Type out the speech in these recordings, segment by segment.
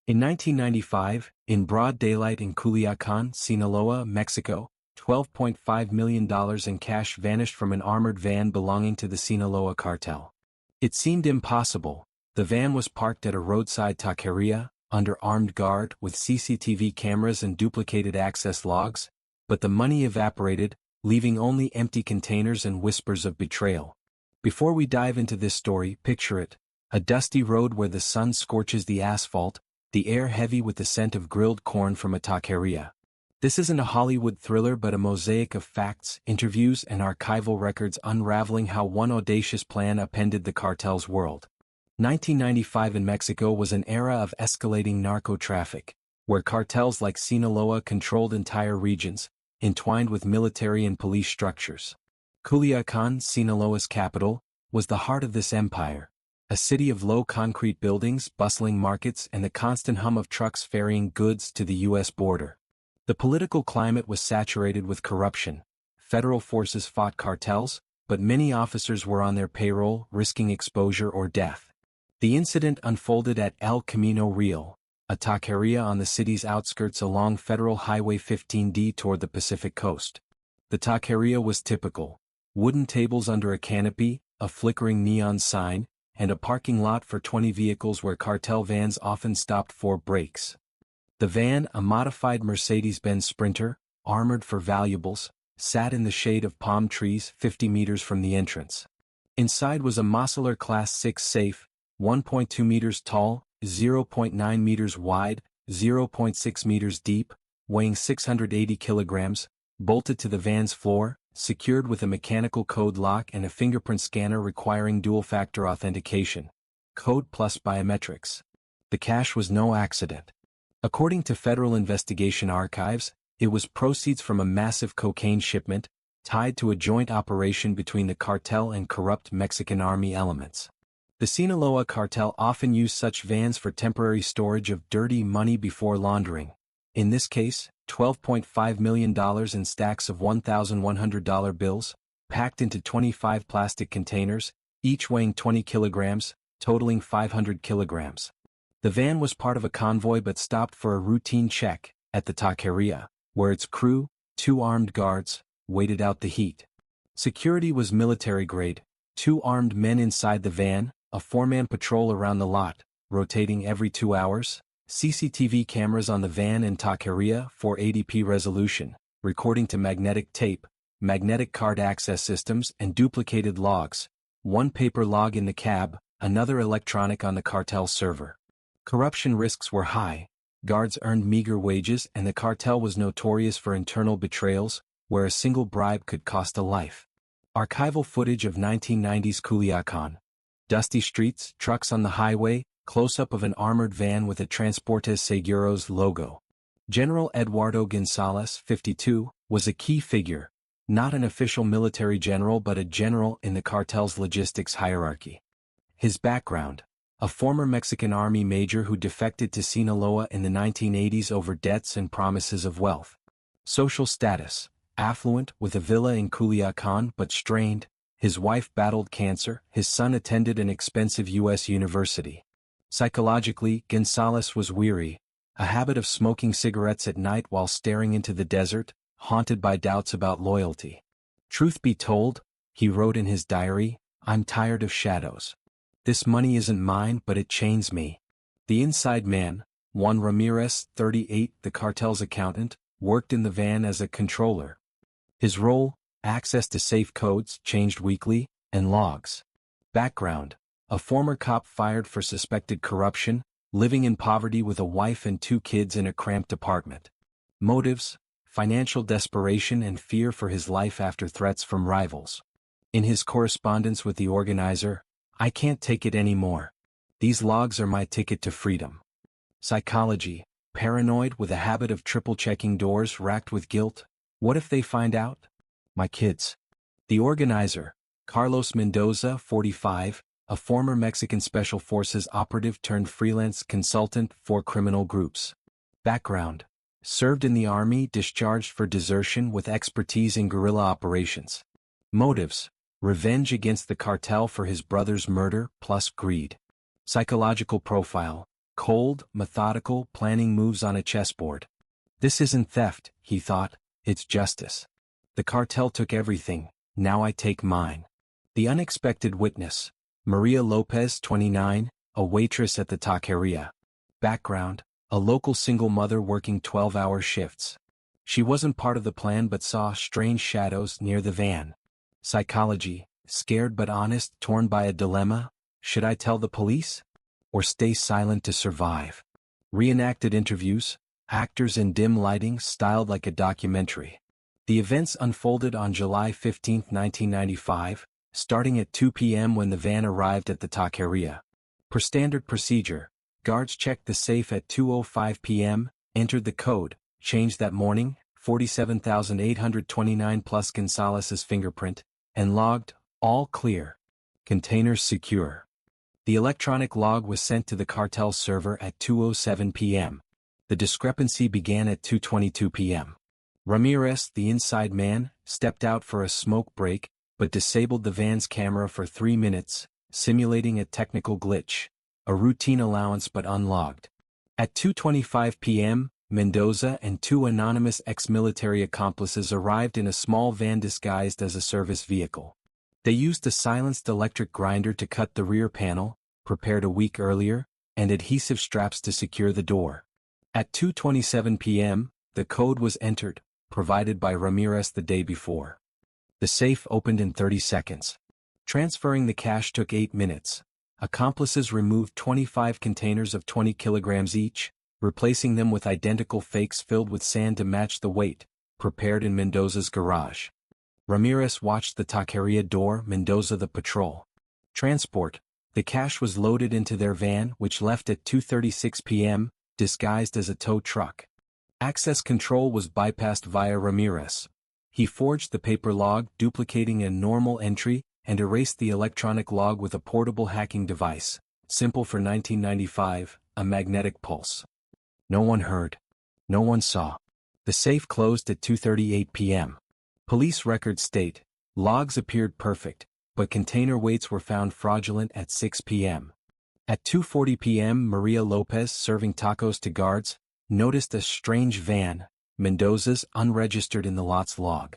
In 1995, in broad daylight in Culiacán, Sinaloa, Mexico, $12.5 million in cash vanished from an armored van belonging to the Sinaloa cartel. It seemed impossible. The van was parked at a roadside taqueria, under armed guard with CCTV cameras and duplicated access logs, but the money evaporated, leaving only empty containers and whispers of betrayal. Before we dive into this story, picture it: a dusty road where the sun scorches the asphalt, the air heavy with the scent of grilled corn from a taqueria. This isn't a Hollywood thriller but a mosaic of facts, interviews and archival records unraveling how one audacious plan upended the cartel's world. 1995 in Mexico was an era of escalating narco-traffic, where cartels like Sinaloa controlled entire regions, entwined with military and police structures. Culiacán, Sinaloa's capital, was the heart of this empire, a city of low concrete buildings, bustling markets and the constant hum of trucks ferrying goods to the U.S. border. The political climate was saturated with corruption. Federal forces fought cartels, but many officers were on their payroll, risking exposure or death. The incident unfolded at El Camino Real, a taqueria on the city's outskirts along Federal Highway 15D toward the Pacific coast. The taqueria was typical: wooden tables under a canopy, a flickering neon sign, and a parking lot for 20 vehicles where cartel vans often stopped for breaks. The van, a modified Mercedes-Benz Sprinter, armored for valuables, sat in the shade of palm trees 50 meters from the entrance. Inside was a Massler Class 6 safe, 1.2 meters tall, 0.9 meters wide, 0.6 meters deep, weighing 680 kilograms, bolted to the van's floor, secured with a mechanical code lock and a fingerprint scanner requiring dual-factor authentication. Code plus biometrics. The cash was no accident. According to Federal Investigation Archives, it was proceeds from a massive cocaine shipment, tied to a joint operation between the cartel and corrupt Mexican army elements. The Sinaloa cartel often used such vans for temporary storage of dirty money before laundering. In this case, $12.5 million in stacks of $1,100 bills, packed into 25 plastic containers, each weighing 20 kilograms, totaling 500 kilograms. The van was part of a convoy but stopped for a routine check at the taqueria, where its crew, 2 armed guards, waited out the heat. Security was military-grade: 2 armed men inside the van, a 4-man patrol around the lot, rotating every 2 hours, CCTV cameras on the van and taqueria, 480p resolution, recording to magnetic tape, magnetic card access systems and duplicated logs, 1 paper log in the cab, another electronic on the cartel server. Corruption risks were high, guards earned meager wages and the cartel was notorious for internal betrayals, where a single bribe could cost a life. Archival footage of 1990s Culiacán. Dusty streets, trucks on the highway, close-up of an armored van with a Transportes Seguros logo. General Eduardo González, 52, was a key figure, not an official military general but a general in the cartel's logistics hierarchy. His background: a former Mexican army major who defected to Sinaloa in the 1980s over debts and promises of wealth. Social status: affluent, with a villa in Culiacán but strained. His wife battled cancer, his son attended an expensive U.S. university. Psychologically, González was weary, a habit of smoking cigarettes at night while staring into the desert, haunted by doubts about loyalty. Truth be told, he wrote in his diary, "I'm tired of shadows. This money isn't mine but it chains me." The inside man, Juan Ramirez, 38, the cartel's accountant, worked in the van as a controller. His role: access to safe codes, changed weekly, and logs. Background: a former cop fired for suspected corruption, living in poverty with a wife and 2 kids in a cramped apartment. Motives: financial desperation and fear for his life after threats from rivals. In his correspondence with the organizer, "I can't take it anymore. These logs are my ticket to freedom." Psychology: paranoid with a habit of triple-checking doors, racked with guilt. What if they find out? My kids. The organizer: Carlos Mendoza, 45, a former Mexican Special Forces operative turned freelance consultant for criminal groups. Background: served in the army, discharged for desertion with expertise in guerrilla operations. Motives: revenge against the cartel for his brother's murder plus greed. Psychological profile: Cold, methodical, planning moves on a chessboard. This isn't theft, he thought, it's justice. The cartel took everything, now I take mine. The unexpected witness. Maria Lopez, 29, a waitress at the taqueria. Background, a local single mother working 12-hour shifts. She wasn't part of the plan but saw strange shadows near the van. Psychology, scared but honest, torn by a dilemma. Should I tell the police? Or stay silent to survive? Reenacted interviews, actors in dim lighting styled like a documentary. The events unfolded on July 15, 1995, starting at 2 p.m. when the van arrived at the taqueria. Per standard procedure, guards checked the safe at 2:05 p.m., entered the code, changed that morning, 47,829 plus Gonzalez's fingerprint, and logged, all clear. Containers secure. The electronic log was sent to the cartel's server at 2:07 p.m. The discrepancy began at 2:22 p.m. Ramirez, the inside man, stepped out for a smoke break, but disabled the van's camera for 3 minutes, simulating a technical glitch. A routine allowance but unlogged. At 2:25 p.m., Mendoza and 2 anonymous ex-military accomplices arrived in a small van disguised as a service vehicle. They used a silenced electric grinder to cut the rear panel, prepared a week earlier, and adhesive straps to secure the door. At 2:27 p.m., the code was entered, provided by Ramirez the day before. The safe opened in 30 seconds. Transferring the cash took 8 minutes. Accomplices removed 25 containers of 20 kilograms each, replacing them with identical fakes filled with sand to match the weight, prepared in Mendoza's garage. Ramirez watched the taqueria door, Mendoza the patrol. Transport. The cash was loaded into their van, which left at 2:36 p.m., disguised as a tow truck. Access control was bypassed via Ramirez. He forged the paper log, duplicating a normal entry, and erased the electronic log with a portable hacking device, simple for 1995, a magnetic pulse. No one heard. No one saw. The safe closed at 2:38 p.m. Police records state, logs appeared perfect, but container weights were found fraudulent at 6 p.m. At 2:40 p.m. Maria Lopez, serving tacos to guards, noticed a strange van, Mendoza's, unregistered in the lot's log.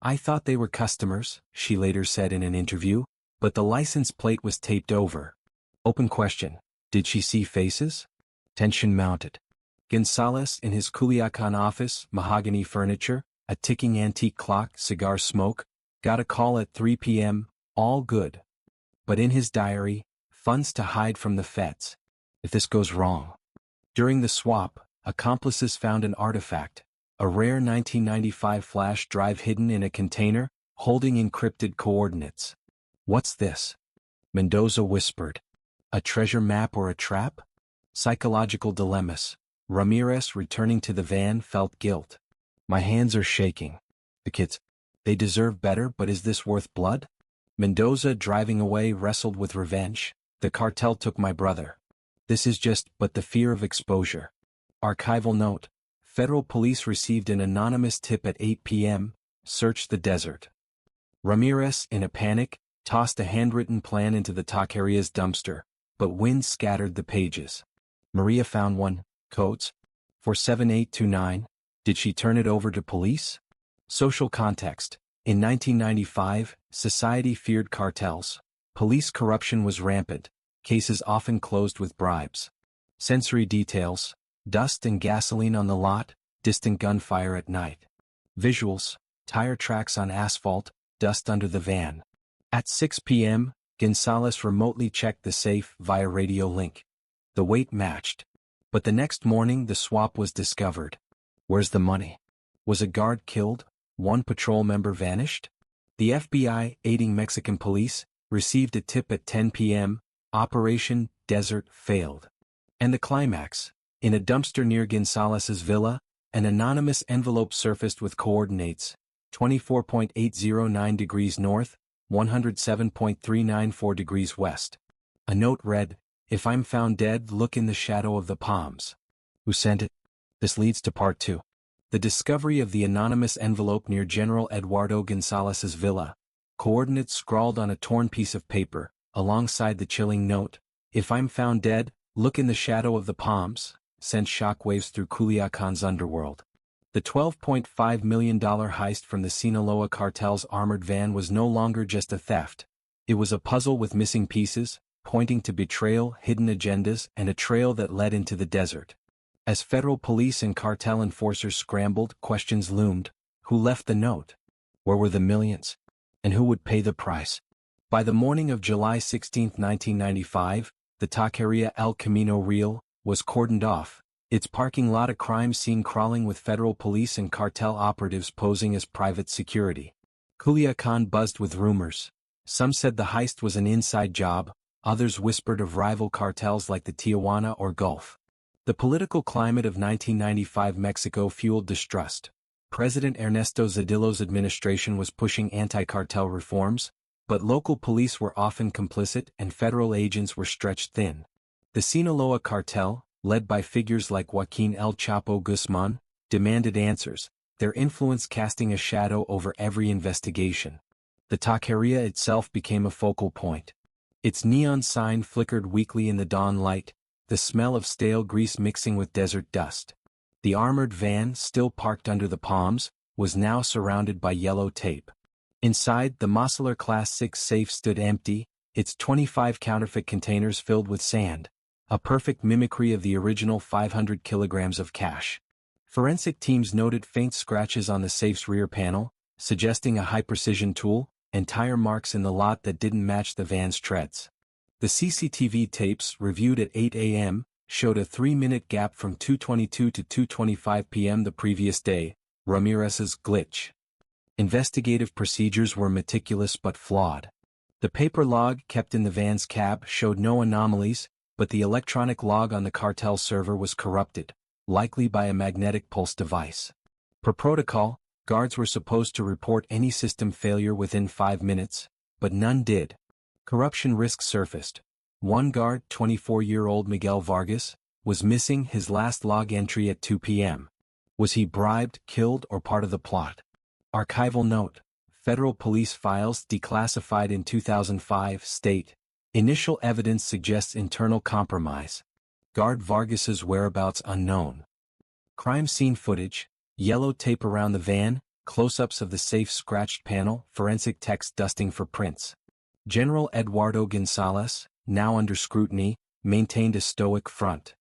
I thought they were customers, she later said in an interview, but the license plate was taped over. Open question. Did she see faces? Tension mounted. Gonzalez, in his Culiacán office, mahogany furniture, a ticking antique clock, cigar smoke, got a call at 3 p.m., all good. But in his diary, funds to hide from the feds. If this goes wrong. During the swap, accomplices found an artifact, a rare 1995 flash drive hidden in a container, holding encrypted coordinates. What's this? Mendoza whispered. A treasure map or a trap? Psychological dilemmas. Ramirez, returning to the van, felt guilt. My hands are shaking. The kids. They deserve better, but is this worth blood? Mendoza, driving away, wrestled with revenge. The cartel took my brother. This is just, but the fear of exposure. Archival note. Federal police received an anonymous tip at 8 p.m., searched the desert. Ramirez, in a panic, tossed a handwritten plan into the taqueria's dumpster, but wind scattered the pages. Maria found one, codes. 47829, did she turn it over to police? Social context. In 1995, society feared cartels. Police corruption was rampant, cases often closed with bribes. Sensory details. Dust and gasoline on the lot, distant gunfire at night. Visuals, tire tracks on asphalt, dust under the van. At 6 p.m., Gonzalez remotely checked the safe via radio link. The weight matched. But the next morning the swap was discovered. Where's the money? Was a guard killed? One patrol member vanished? The FBI, aiding Mexican police, received a tip at 10 p.m., Operation Desert failed. And the climax. In a dumpster near Gonzalez's villa, an anonymous envelope surfaced with coordinates, 24.809 degrees north, 107.394 degrees west. A note read, if I'm found dead, look in the shadow of the palms. Who sent it? This leads to part 2. The discovery of the anonymous envelope near General Eduardo Gonzalez's villa. Coordinates scrawled on a torn piece of paper, alongside the chilling note, if I'm found dead, Look in the shadow of the palms, sent shockwaves through Culiacán's underworld. The $12.5 million heist from the Sinaloa cartel's armored van was no longer just a theft. It was a puzzle with missing pieces, pointing to betrayal, hidden agendas, and a trail that led into the desert. As federal police and cartel enforcers scrambled, questions loomed. Who left the note? Where were the millions? And who would pay the price? By the morning of July 16, 1995, the Taqueria El Camino Real was cordoned off, its parking lot a crime scene crawling with federal police and cartel operatives posing as private security. Culiacán buzzed with rumors. Some said the heist was an inside job, others whispered of rival cartels like the Tijuana or Gulf. The political climate of 1995 Mexico fueled distrust. President Ernesto Zedillo's administration was pushing anti-cartel reforms, but local police were often complicit and federal agents were stretched thin. The Sinaloa cartel, led by figures like Joaquin El Chapo Guzman, demanded answers, their influence casting a shadow over every investigation. The taqueria itself became a focal point. Its neon sign flickered weakly in the dawn light, the smell of stale grease mixing with desert dust. The armored van, still parked under the palms, was now surrounded by yellow tape. Inside, the Mosler Class 6 safe stood empty, its 25 counterfeit containers filled with sand, a perfect mimicry of the original 500 kilograms of cash. Forensic teams noted faint scratches on the safe's rear panel, suggesting a high-precision tool, and tire marks in the lot that didn't match the van's treads. The CCTV tapes, reviewed at 8 a.m., showed a 3-minute gap from 2:22 to 2:25 p.m. the previous day, Ramirez's glitch. Investigative procedures were meticulous but flawed. The paper log kept in the van's cab showed no anomalies, but the electronic log on the cartel server was corrupted, likely by a magnetic pulse device. Per protocol, guards were supposed to report any system failure within 5 minutes, but none did. Corruption risks surfaced. One guard, 24-year-old Miguel Vargas, was missing his last log entry at 2 p.m. Was he bribed, killed, or part of the plot? Archival note: federal police files declassified in 2005 state, initial evidence suggests internal compromise. Guard Vargas's whereabouts unknown. Crime scene footage, yellow tape around the van, close-ups of the safe scratched panel, forensic techs dusting for prints. General Eduardo Gonzalez, now under scrutiny, maintained a stoic front.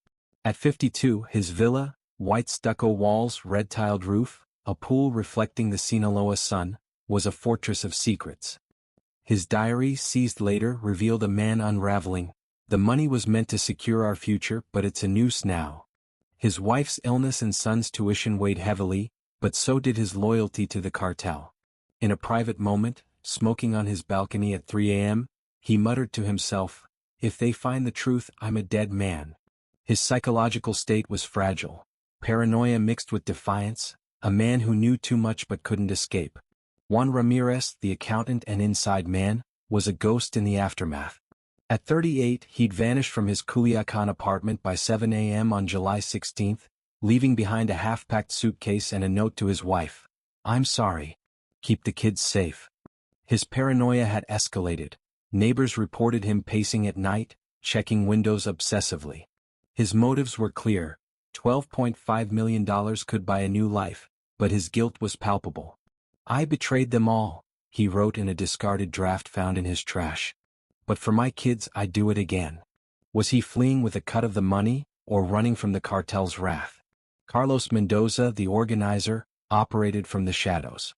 At 52, his villa, white stucco walls, red-tiled roof, a pool reflecting the Sinaloa sun, was a fortress of secrets. His diary, seized later, revealed a man unraveling. The money was meant to secure our future, but it's a noose now. His wife's illness and son's tuition weighed heavily, but so did his loyalty to the cartel. In a private moment, smoking on his balcony at 3 a.m., he muttered to himself, "If they find the truth, I'm a dead man." His psychological state was fragile. Paranoia mixed with defiance, a man who knew too much but couldn't escape. Juan Ramirez, the accountant and inside man, was a ghost in the aftermath. At 38, he'd vanished from his Culiacán apartment by 7 a.m. on July 16, leaving behind a half-packed suitcase and a note to his wife. "I'm sorry. Keep the kids safe." His paranoia had escalated. Neighbors reported him pacing at night, checking windows obsessively. His motives were clear. $12.5 million could buy a new life, but his guilt was palpable. "I betrayed them all," he wrote in a discarded draft found in his trash. "But for my kids I'd do it again." Was he fleeing with a cut of the money, or running from the cartel's wrath? Carlos Mendoza, the organizer, operated from the shadows.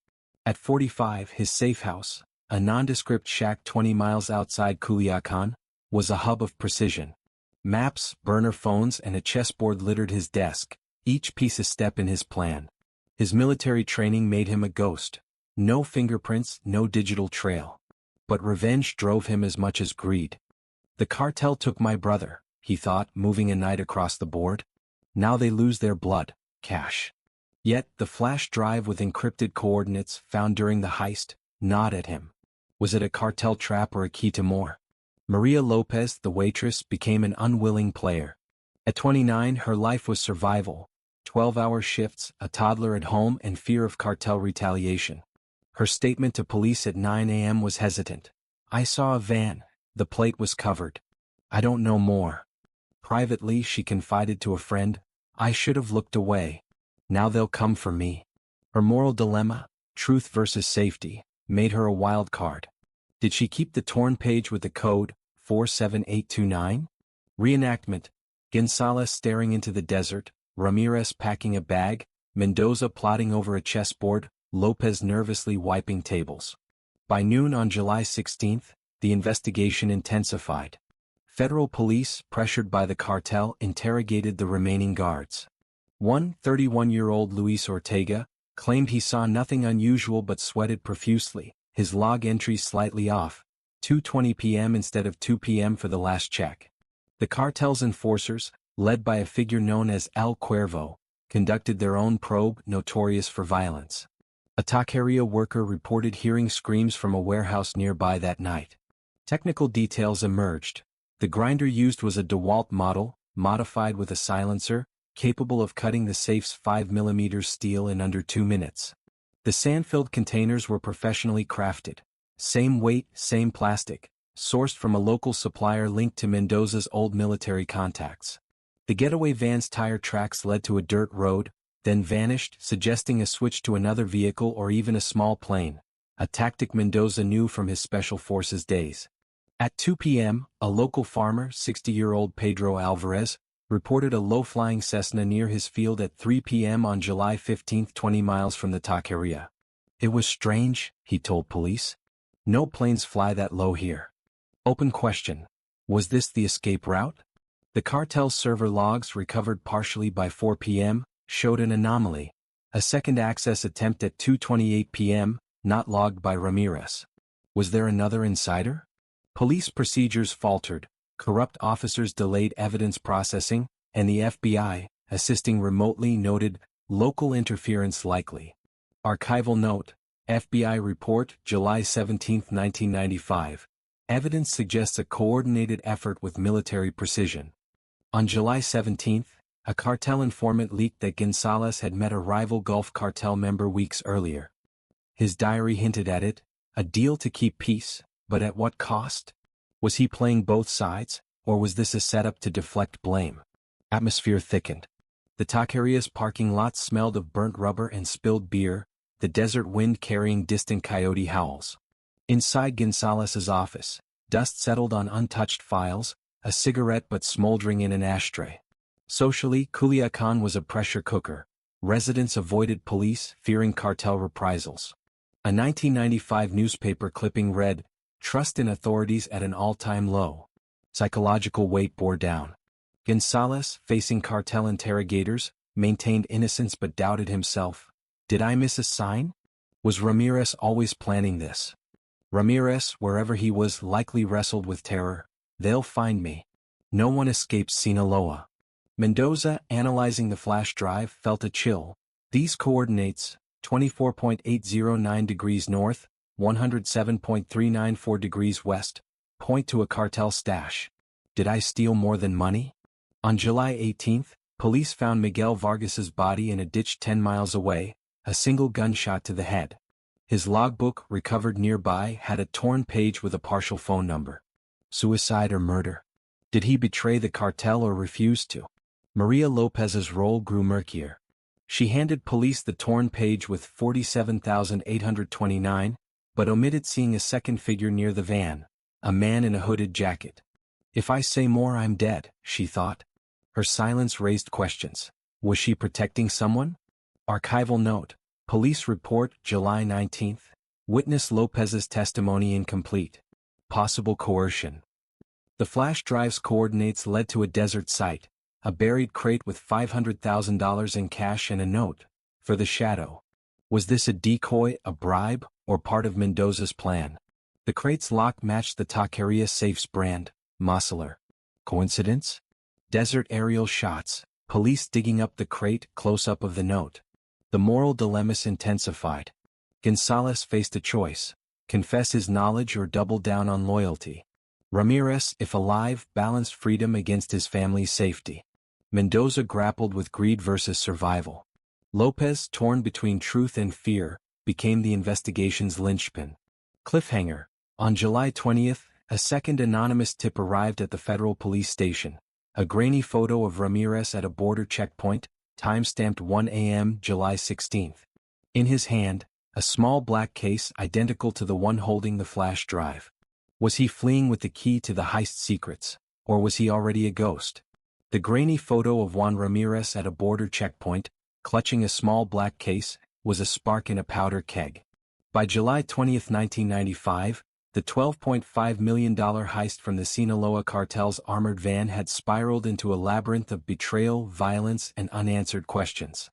At 45, his safe house, a nondescript shack 20 miles outside Culiacán, was a hub of precision. Maps, burner phones, and a chessboard littered his desk, each piece a step in his plan. His military training made him a ghost. No fingerprints, no digital trail. But revenge drove him as much as greed. "The cartel took my brother," he thought, moving a knight across the board. "Now they lose their blood, cash." Yet, the flash drive with encrypted coordinates, found during the heist, gnawed at him. Was it a cartel trap or a key to more? Maria Lopez, the waitress, became an unwilling player. At 29, her life was survival. 12-hour shifts, a toddler at home, and fear of cartel retaliation. Her statement to police at 9 a.m. was hesitant. "I saw a van. The plate was covered. I don't know more." Privately, she confided to a friend, "I should have looked away. Now they'll come for me." Her moral dilemma, truth versus safety, made her a wild card. Did she keep the torn page with the code 47829? Reenactment: Gonzalez staring into the desert, Ramirez packing a bag, Mendoza plodding over a chessboard, Lopez nervously wiping tables. By noon on July 16, the investigation intensified. Federal police, pressured by the cartel, interrogated the remaining guards. One 31-year-old Luis Ortega claimed he saw nothing unusual but sweated profusely, his log entries slightly off, 2:20 p.m. instead of 2 p.m. for the last check. The cartel's enforcers, led by a figure known as El Cuervo, conducted their own probe, notorious for violence. A taqueria worker reported hearing screams from a warehouse nearby that night. Technical details emerged. The grinder used was a DeWalt model, modified with a silencer, capable of cutting the safe's 5mm steel in under 2 minutes. The sand-filled containers were professionally crafted. Same weight, same plastic, sourced from a local supplier linked to Mendoza's old military contacts. The getaway van's tire tracks led to a dirt road, then vanished, suggesting a switch to another vehicle or even a small plane, a tactic Mendoza knew from his special forces days. At 2 p.m., a local farmer, 60-year-old Pedro Alvarez, reported a low-flying Cessna near his field at 3 p.m. on July 15, 20 miles from the taqueria. "It was strange," he told police. "No planes fly that low here." Open question: was this the escape route? The cartel's server logs, recovered partially by 4 p.m., showed an anomaly. A second access attempt at 2:28 p.m., not logged by Ramirez. Was there another insider? Police procedures faltered, corrupt officers delayed evidence processing, and the FBI, assisting remotely, noted local interference likely. Archival note: FBI report, July 17, 1995. Evidence suggests a coordinated effort with military precision. On July 17, a cartel informant leaked that Gonzalez had met a rival Gulf cartel member weeks earlier. His diary hinted at it, a deal to keep peace, but at what cost? Was he playing both sides, or was this a setup to deflect blame? Atmosphere thickened. The taqueria's parking lot smelled of burnt rubber and spilled beer, the desert wind carrying distant coyote howls. Inside Gonzalez's office, dust settled on untouched files, a cigarette but smoldering in an ashtray. Socially, Culiacán was a pressure cooker. Residents avoided police, fearing cartel reprisals. A 1995 newspaper clipping read, "Trust in authorities at an all-time low." Psychological weight bore down. Gonzalez, facing cartel interrogators, maintained innocence but doubted himself. Did I miss a sign? Was Ramirez always planning this? Ramirez, wherever he was, likely wrestled with terror. "They'll find me." No one escaped Sinaloa. Mendoza, analyzing the flash drive, felt a chill. These coordinates, 24.809 degrees north, 107.394 degrees west, point to a cartel stash. Did I steal more than money? On July 18, police found Miguel Vargas's body in a ditch 10 miles away, a single gunshot to the head. His logbook, recovered nearby, had a torn page with a partial phone number. Suicide or murder? Did he betray the cartel or refuse to? Maria Lopez's role grew murkier. She handed police the torn page with 47,829, but omitted seeing a second figure near the van, a man in a hooded jacket. "If I say more, I'm dead," she thought. Her silence raised questions. Was she protecting someone? Archival note: police report, July 19. Witness Lopez's testimony incomplete. Possible coercion. The flash drive's coordinates led to a desert site, a buried crate with $500,000 in cash and a note, "For the shadow." Was this a decoy, a bribe, or part of Mendoza's plan? The crate's lock matched the taqueria safe's brand, Maceler. Coincidence? Desert aerial shots, police digging up the crate, close-up of the note. The moral dilemmas intensified. Gonzalez faced a choice: confess his knowledge or double down on loyalty. Ramirez, if alive, balanced freedom against his family's safety. Mendoza grappled with greed versus survival. Lopez, torn between truth and fear, became the investigation's linchpin. Cliffhanger. On July 20, a second anonymous tip arrived at the federal police station. A grainy photo of Ramirez at a border checkpoint, time-stamped 1 a.m. July 16. In his hand, a small black case identical to the one holding the flash drive. Was he fleeing with the key to the heist secrets, or was he already a ghost? The grainy photo of Juan Ramirez at a border checkpoint, clutching a small black case, was a spark in a powder keg. By July 20, 1995, the $12.5 million heist from the Sinaloa cartel's armored van had spiraled into a labyrinth of betrayal, violence, and unanswered questions.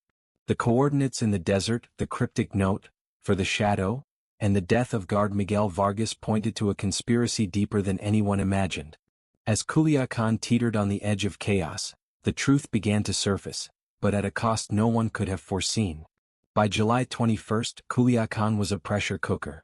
The coordinates in the desert, the cryptic note, for the shadow, and the death of guard Miguel Vargas pointed to a conspiracy deeper than anyone imagined. As Culiacán teetered on the edge of chaos, the truth began to surface, but at a cost no one could have foreseen. By July 21, Culiacán was a pressure cooker.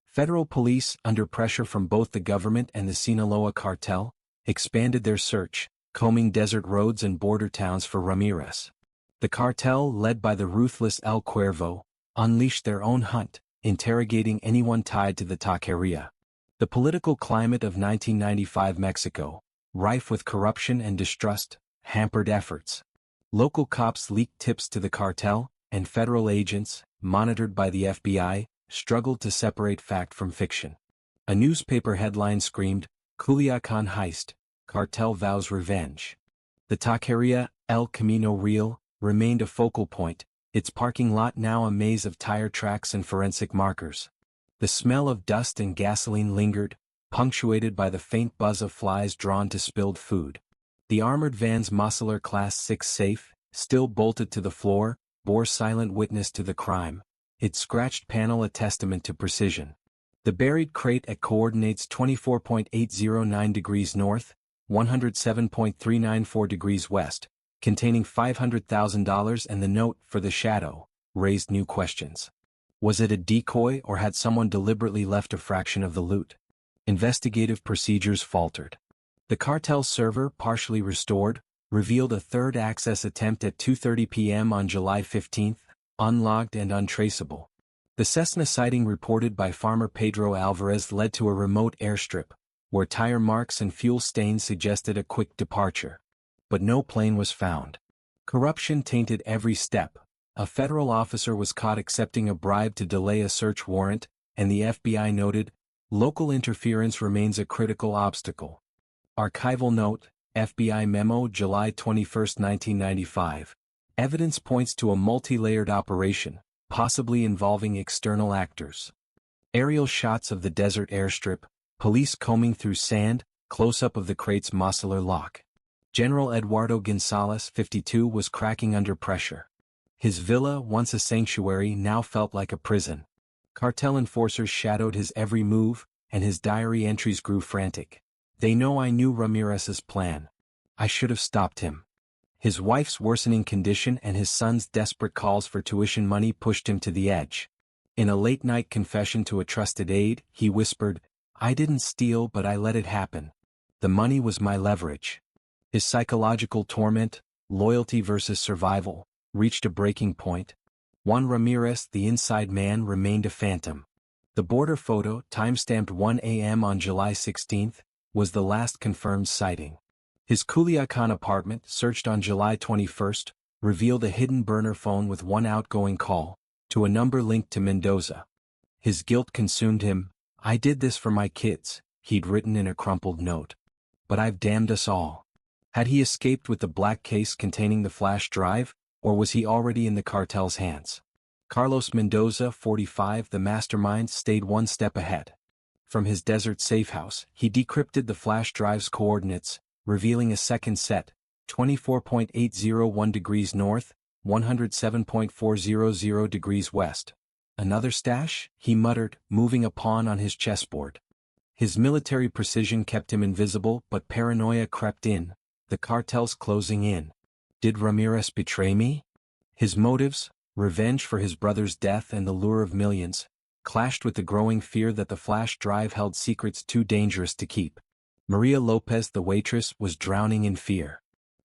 Federal police, under pressure from both the government and the Sinaloa cartel, expanded their search, combing desert roads and border towns for Ramirez. The cartel, led by the ruthless El Cuervo, unleashed their own hunt, interrogating anyone tied to the taqueria. The political climate of 1995 Mexico, rife with corruption and distrust, hampered efforts. Local cops leaked tips to the cartel, and federal agents, monitored by the FBI, struggled to separate fact from fiction. A newspaper headline screamed, "Culiacán heist, cartel vows revenge." The taqueria, El Camino Real, remained a focal point, its parking lot now a maze of tire tracks and forensic markers. The smell of dust and gasoline lingered, punctuated by the faint buzz of flies drawn to spilled food. The armored van's muscular Class 6 safe, still bolted to the floor, bore silent witness to the crime, its scratched panel a testament to precision. The buried crate at coordinates 24.809 degrees north, 107.394 degrees west, containing $500,000 and the note for the shadow, raised new questions. Was it a decoy or had someone deliberately left a fraction of the loot? Investigative procedures faltered. The cartel server, partially restored, revealed a third access attempt at 2:30 p.m. on July 15, unlogged and untraceable. The Cessna sighting reported by farmer Pedro Alvarez led to a remote airstrip, where tire marks and fuel stains suggested a quick departure. But no plane was found. Corruption tainted every step. A federal officer was caught accepting a bribe to delay a search warrant, and the FBI noted, "Local interference remains a critical obstacle." Archival note, FBI memo July 21, 1995. Evidence points to a multi-layered operation, possibly involving external actors. Aerial shots of the desert airstrip, police combing through sand, close-up of the crate's muscular lock. General Eduardo Gonzalez, 52, was cracking under pressure. His villa, once a sanctuary, now felt like a prison. Cartel enforcers shadowed his every move, and his diary entries grew frantic. "They know I knew Ramirez's plan. I should have stopped him." His wife's worsening condition and his son's desperate calls for tuition money pushed him to the edge. In a late-night confession to a trusted aide, he whispered, "I didn't steal but I let it happen. The money was my leverage." His psychological torment, loyalty versus survival, reached a breaking point. Juan Ramirez, the inside man, remained a phantom. The border photo, time-stamped 1 a.m. on July 16, was the last confirmed sighting. His Culiacán apartment, searched on July 21, revealed a hidden burner phone with one outgoing call, to a number linked to Mendoza. His guilt consumed him. "I did this for my kids," he'd written in a crumpled note. "But I've damned us all." Had he escaped with the black case containing the flash drive, or was he already in the cartel's hands? Carlos Mendoza, 45, the mastermind, stayed one step ahead. From his desert safe house, he decrypted the flash drive's coordinates, revealing a second set, 24.801 degrees north, 107.400 degrees west. "Another stash?" he muttered, moving a pawn on his chessboard. His military precision kept him invisible, but paranoia crept in. The cartel's closing in. Did Ramirez betray me? His motives, revenge for his brother's death and the lure of millions, clashed with the growing fear that the flash drive held secrets too dangerous to keep. Maria Lopez, the waitress, was drowning in fear.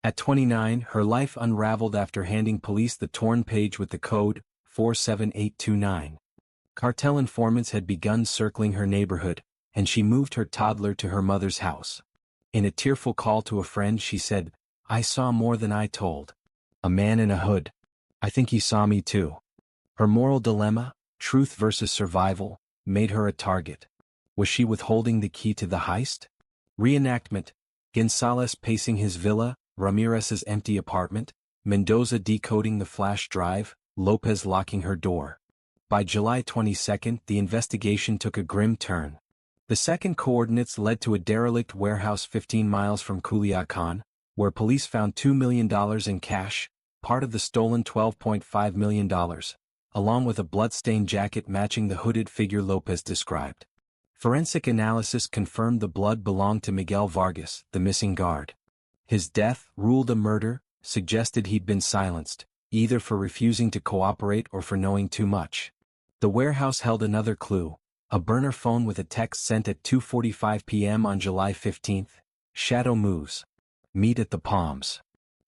At 29, her life unraveled after handing police the torn page with the code 47829. Cartel informants had begun circling her neighborhood, and she moved her toddler to her mother's house. In a tearful call to a friend she said, "I saw more than I told. A man in a hood. I think he saw me too." Her moral dilemma, truth versus survival, made her a target. Was she withholding the key to the heist? Reenactment: Gonzalez pacing his villa, Ramirez's empty apartment, Mendoza decoding the flash drive, Lopez locking her door. By July 22, the investigation took a grim turn. The second coordinates led to a derelict warehouse 15 miles from Culiacán, where police found $2 million in cash, part of the stolen $12.5 million, along with a blood-stained jacket matching the hooded figure Lopez described. Forensic analysis confirmed the blood belonged to Miguel Vargas, the missing guard. His death, ruled a murder, suggested he'd been silenced, either for refusing to cooperate or for knowing too much. The warehouse held another clue, a burner phone with a text sent at 2:45 p.m. on July 15. Shadow moves. Meet at the Palms.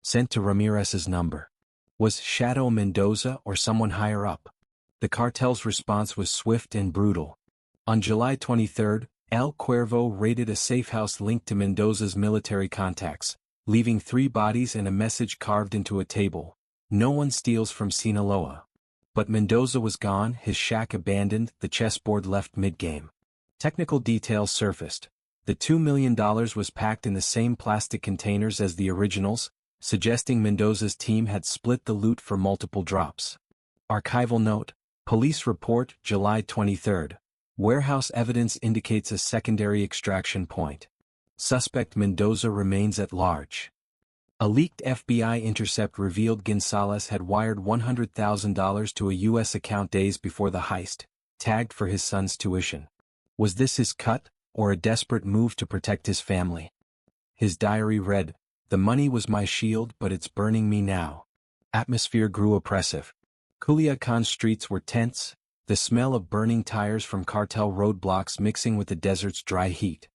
Sent to Ramirez's number. Was Shadow Mendoza or someone higher up? The cartel's response was swift and brutal. On July 23, El Cuervo raided a safehouse linked to Mendoza's military contacts, leaving 3 bodies and a message carved into a table. "No one steals from Sinaloa." But Mendoza was gone, his shack abandoned, the chessboard left mid-game. Technical details surfaced. The $2 million was packed in the same plastic containers as the originals, suggesting Mendoza's team had split the loot for multiple drops. Archival note: Police report, July 23. Warehouse evidence indicates a secondary extraction point. Suspect Mendoza remains at large. A leaked FBI intercept revealed Gonzalez had wired $100,000 to a U.S. account days before the heist, tagged for his son's tuition. Was this his cut, or a desperate move to protect his family? His diary read, "The money was my shield, but it's burning me now." Atmosphere grew oppressive. Culiacán streets were tense, the smell of burning tires from cartel roadblocks mixing with the desert's dry heat.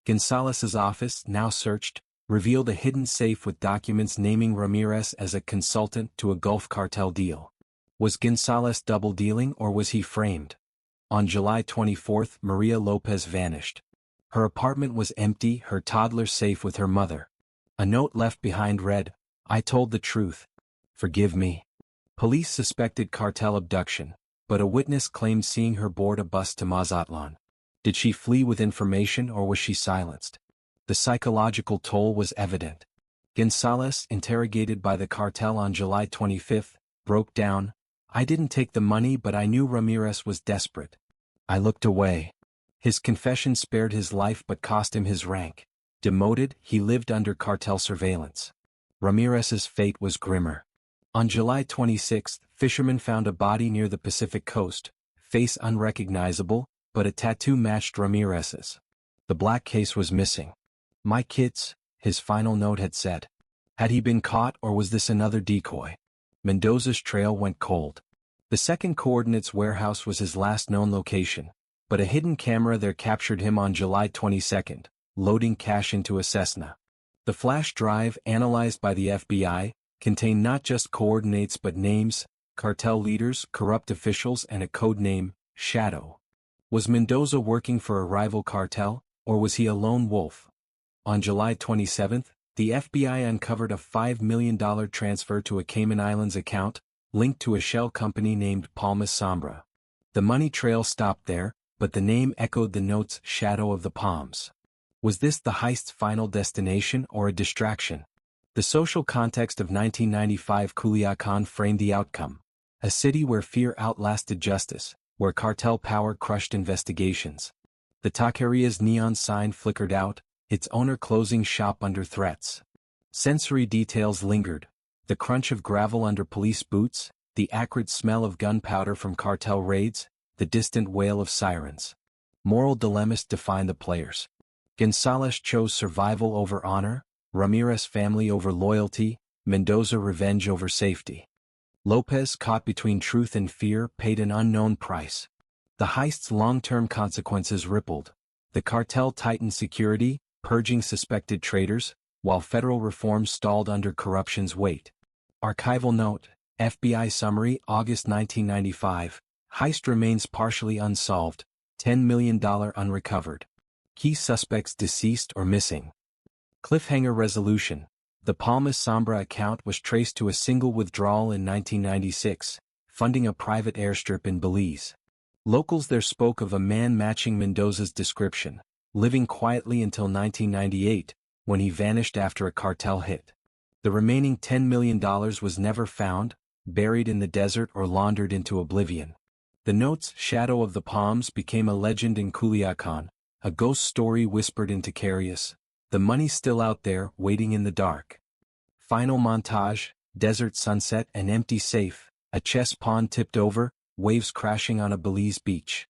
Gonzalez's office, now searched, revealed a hidden safe with documents naming Ramirez as a consultant to a Gulf cartel deal. Was Gonzalez double-dealing or was he framed? On July 24, Maria Lopez vanished. Her apartment was empty, her toddler safe with her mother. A note left behind read, "I told the truth. Forgive me." Police suspected cartel abduction, but a witness claimed seeing her board a bus to Mazatlan. Did she flee with information or was she silenced? The psychological toll was evident. Gonzalez, interrogated by the cartel on July 25, broke down, "I didn't take the money but I knew Ramirez was desperate. I looked away." His confession spared his life but cost him his rank. Demoted, he lived under cartel surveillance. Ramirez's fate was grimmer. On July 26, fishermen found a body near the Pacific coast, face unrecognizable, but a tattoo matched Ramirez's. The black case was missing. "My kids," his final note had said. Had he been caught or was this another decoy? Mendoza's trail went cold. The second coordinates warehouse was his last known location, but a hidden camera there captured him on July 22, loading cash into a Cessna. The flash drive, analyzed by the FBI, contained not just coordinates but names, cartel leaders, corrupt officials and a code name, Shadow. Was Mendoza working for a rival cartel, or was he a lone wolf? On July 27, the FBI uncovered a $5 million transfer to a Cayman Islands account, linked to a shell company named Palma Sombra. The money trail stopped there, but the name echoed the note's Shadow of the Palms. Was this the heist's final destination or a distraction? The social context of 1995 Culiacán framed the outcome. A city where fear outlasted justice, where cartel power crushed investigations. The taqueria's neon sign flickered out, its owner closing shop under threats. Sensory details lingered: the crunch of gravel under police boots, the acrid smell of gunpowder from cartel raids, the distant wail of sirens. Moral dilemmas define the players. Gonzalez chose survival over honor, Ramirez family over loyalty, Mendoza revenge over safety. Lopez, caught between truth and fear, paid an unknown price. The heist's long-term consequences rippled. The cartel tightened security, purging suspected traitors, while federal reform stalled under corruption's weight. Archival note: FBI summary, August 1995. Heist remains partially unsolved, $10 million unrecovered. Key suspects deceased or missing. Cliffhanger resolution. The Palmas Sombra account was traced to a single withdrawal in 1996, funding a private airstrip in Belize. Locals there spoke of a man matching Mendoza's description, living quietly until 1998, when he vanished after a cartel hit. The remaining $10 million was never found, buried in the desert or laundered into oblivion. The note's Shadow of the Palms became a legend in Culiacán, a ghost story whispered into Carius. The money's still out there, waiting in the dark. Final montage, desert sunset and empty safe, a chess pawn tipped over, waves crashing on a Belize beach.